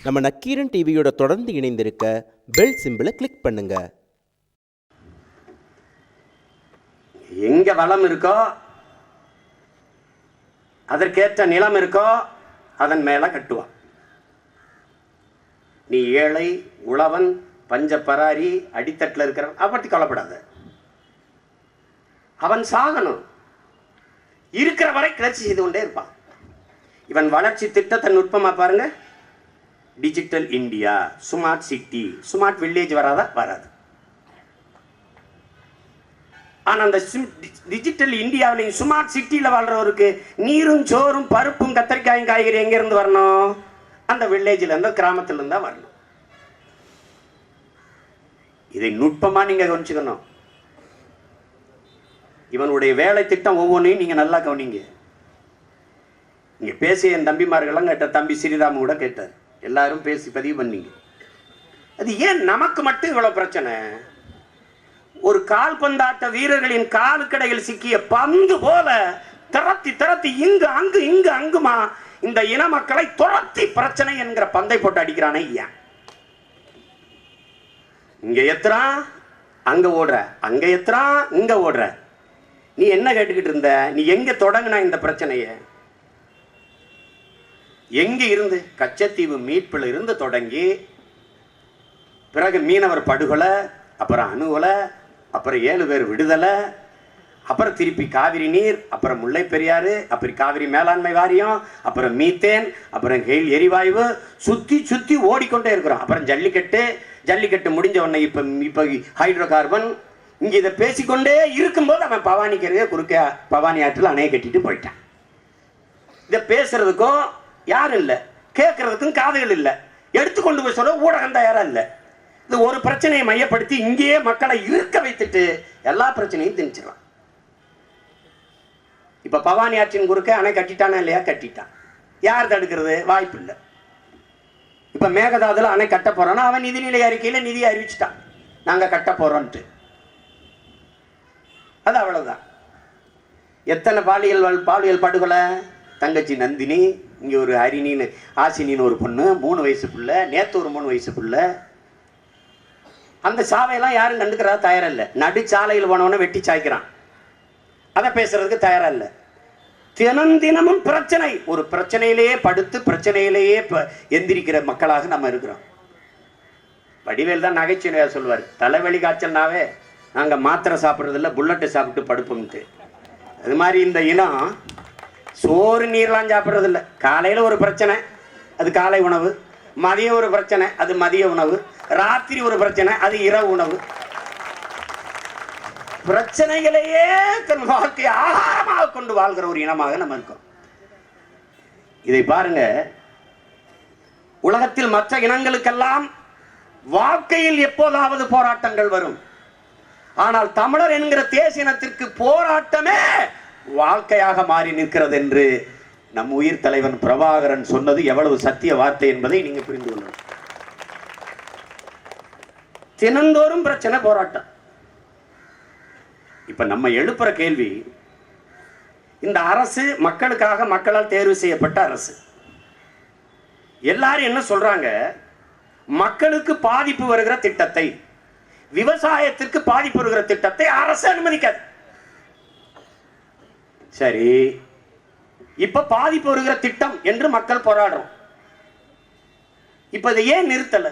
நம்ம நக்கீரன் டிவியோட தொடர்ந்து இணைந்திருக்க பெல் சிம்பிளை கிளிக் பண்ணுங்க. எங்க வளம் இருக்கோ அதற்கேற்ற நிலம் இருக்கோ அதன் மேல கட்டுவான். நீ ஏழை, உழவன், பஞ்ச பராரி, அடித்தட்டில் இருக்கிறவன் அதை பற்றி கவலைப்படாத. அவன் சாகணும், இருக்கிற வரை கிளர்ச்சி செய்து கொண்டே இருப்பான். இவன் வளர்ச்சி திட்டத்தை நுட்பமா பாருங்க. Digital India, smart city, smart village வராதா? வராது. ஆனால் அந்த டிஜிட்டல் இந்தியாவிலையும் ஸ்மார்ட் சிட்டியில் வாழ்றவருக்கு நீரும் சோறும் பருப்பும் கத்திரிக்காயும் காய்கறி எங்கேருந்து வரணும்? அந்த வில்லேஜில் இருந்து, கிராமத்திலிருந்து தான் வரணும். இதை நுட்பமாக நீங்கள் கவனிச்சுக்கணும். இவனுடைய வேலை திட்டம் ஒவ்வொன்றையும் நீங்கள் நல்லா கவனிங்க. இங்கே பேசிய என் தம்பிமார்கள்லாம் கேட்ட, தம்பி ஸ்ரீராம் கூட கேட்டார், எல்லாரும் பேசி பதிவு பண்ணீங்க. அது ஏன் நமக்கு மட்டும் இவ்வளவு பிரச்சனை? ஒரு கால்பந்தாட்ட வீரர்களின் காலுக்கடையில் சிக்கிய பந்து போல திரத்தி திரத்தி இங்கு அங்கு இங்கு அங்குமா இந்த இன மக்களை துரத்தி பிரச்சனை என்கிற பந்தை போட்டு அடிக்கிறானே ஏன்? இங்க எத்துறான் அங்க ஓடுற, அங்க எத்துறான் இங்க ஓடுற. நீ என்ன கேட்டுக்கிட்டு இருந்த? நீ எங்க தொடங்கினா இந்த பிரச்சனைய? எங்க இருந்து? கச்சத்தீவு மீட்பில் இருந்து தொடங்கி, பிறகு மீனவர் படுகொலை, அப்புறம் அணுகொலை, அப்புறம் 7 பேர் விடுதலை, அப்புறம் திருப்பி காவிரி நீர், அப்புறம் முல்லை பெரியாறு, அப்புறம் காவிரி மேலாண்மை வாரியம், அப்புறம் மீத்தேன், அப்புறம் கெயில் எரிவாயு, சுற்றி சுற்றி ஓடிக்கொண்டே இருக்கிறோம். அப்புறம் ஜல்லிக்கட்டு முடிஞ்ச உடனே இப்போ ஹைட்ரோ கார்பன். இங்கே இதை பேசிக்கொண்டே இருக்கும்போது அவன் பவானிக்கரையே குறுக்க பவானி ஆற்றில் அணையை கட்டிட்டு போயிட்டான். இதை பேசுறதுக்கும் யாரும் இல்லை, கேட்கறதுக்கும் காதுகள் இல்லை, எடுத்துக்கொண்டு போய் சொல்ல ஊடகம் தயாரா இல்லை. இது ஒரு பிரச்சனையை மையப்படுத்தி இங்கேயே மக்களை இருக்க வைத்துட்டு எல்லா பிரச்சனையும் திணிச்சிடலாம். இப்ப பவானி ஆற்றின் குறுக்க அணை கட்டிட்டானா இல்லையா? கட்டிட்டான். யார் தடுக்கிறது? வாய்ப்பு இல்லை. இப்ப மேகதாதுல அணை கட்ட போறோம்னா அவன் நிதிநிலை அறிக்கையில நிதியை அறிவிச்சுட்டான், நாங்க கட்ட போறோம்ட்டு. அது அவ்வளவுதான். எத்தனை பாலியல் படுகொலை? தங்கச்சி நந்தினி, இங்க ஒரு ஹரிணின்னு ஆசினின்னு ஒரு பொண்ணு, 3 வயசு பிள்ளை, நேத்து ஒரு 3 வயசு பிள்ளை. அந்த சாவையெல்லாம் யாரும் கண்டுக்கிறதா தயாரா இல்லை. நடுச்சாலையில் போனவன வெட்டி சாய்க்கிறான், அதை பேசுறதுக்கு தயாரா இல்லை. தினமும் பிரச்சனை. ஒரு பிரச்சனையிலேயே படுத்து பிரச்சனையிலேயே எந்திரிக்கிற மக்களாக நம்ம இருக்கிறோம். வடிவேல் தான் நகைச்சுவையா சொல்வார், தலைவலி காய்ச்சல்னாவே நாங்க மாத்திரை சாப்பிட்றது இல்லை, புல்லட்டு சாப்பிட்டு படுப்போம்ட்டு. அது மாதிரி இந்த இனம் சோறு நீர்லாம் சாப்பிட்றது இல்லை. காலையில் ஒரு பிரச்சனை, அது காலை உணவு. மதியம் ஒரு பிரச்சனை, அது மதிய உணவு. ராத்திரி ஒரு பிரச்சனை, அது இரவு உணவு. பிரச்சனைகளையே தன் வாழ்க்கையை ஆகாரமாக கொண்டு வாழ்கிற ஒரு இனமாக நம்ம இருக்கோம். இதை பாருங்க. உலகத்தில் மற்ற இனங்களுக்கெல்லாம் வாழ்க்கையில் எப்போதாவது போராட்டங்கள் வரும். ஆனால் தமிழர் என்கிற தேசிய இனத்திற்கு போராட்டமே வாழ்க்கையாக மாறி நிற்கிறது என்று நம் உயிர் தலைவன் பிரபாகரன் சொன்னது எவ்வளவு சத்திய வார்த்தை என்பதை நீங்க புரிந்து கொள்ளணும். தினந்தோறும் பிரச்சனை, போராட்டம். இப்ப நம்ம எழுப்புற கேள்வி, இந்த அரசு மக்களுக்காக, மக்களால் தேர்வு செய்யப்பட்ட அரசு. எல்லாரும் என்ன சொல்றாங்க? மக்களுக்கு பாதிப்பு வருகிற திட்டத்தை, விவசாயத்திற்கு பாதிப்பு வருகிற திட்டத்தை அரசு அனுமதிக்காது. சரி, இப்ப பாதிப்பு வருகிற திட்டம் என்று மக்கள் போராடுறோம். இப்ப இதை ஏன் நிறுத்தல?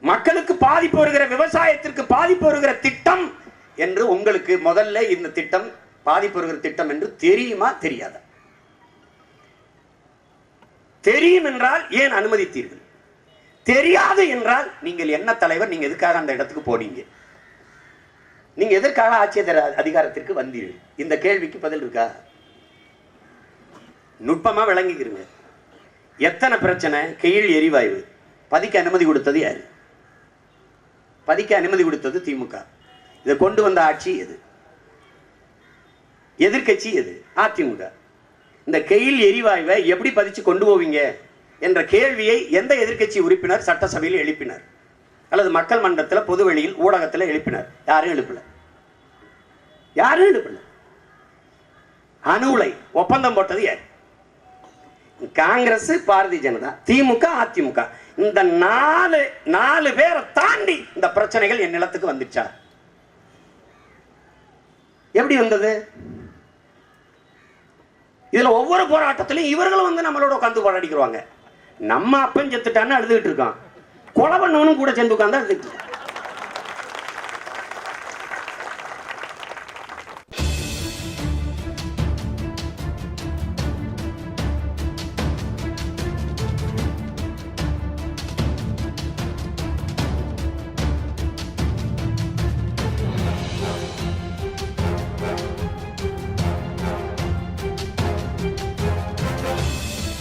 மக்களுக்கு பாதிப்பு வருகிற, விவசாயத்திற்கு பாதிப்பு வருகிற திட்டம் என்று உங்களுக்கு முதல்ல இந்த திட்டம் பாதிப்பு வருகிற திட்டம் என்று தெரியுமா தெரியாதா? தெரியும் என்றால் ஏன் அனுமதித்தீர்கள்? தெரியாது என்றால் நீங்கள் என்ன தலைவர்? நீங்க எதுக்காக அந்த இடத்துக்கு போனீங்க? நீங்க எதற்காக ஆட்சியர் அதிகாரத்திற்கு வந்தீர்கள்? இந்த கேள்விக்கு பதில் இருக்கா? நுட்பமா விளங்கிக்கிறீங்க. எத்தனை பிரச்சனை? கெயில் எரிவாயு பதிக்க அனுமதி கொடுத்தது யாரு? பதிக்க அனுமதி கொடுத்தது திமுக. இதை கொண்டு வந்த ஆட்சி எது? எதிர்கட்சி எது? அதிமுக. இந்த கெயில் எரிவாயுவை எப்படி பதிச்சு கொண்டு போவீங்க என்ற கேள்வியை எந்த எதிர்கட்சி உறுப்பினர் சட்டசபையில் எழுப்பினார்? அல்லது மக்கள் மன்றத்தில், பொது வெளியில், ஊடகத்தில் எழுப்பினார்? யாரும் எழுப்பல. யாரும் எழுப்பல. அணு உலை ஒப்பந்தம் போட்டது யார்? காங்கிரஸ், பாரதிய ஜனதா, திமுக, அதிமுக, இந்த நாலு பேரை தாண்டி இந்த பிரச்சனைகள் என் நிலத்துக்கு வந்துச்சா? எப்படி வந்தது? இதுல ஒவ்வொரு போராட்டத்திலையும் இவர்களும் வந்து நம்மளோட உட்காந்து போராடிக்கிறாங்க. நம்ம அப்பன் செத்துட்டான்னு அழுதுகிட்டு இருக்கான், கொலை பண்ணவனும் கூட சேர்ந்து உட்காந்து அழுதுகிட்டு இருக்கான்.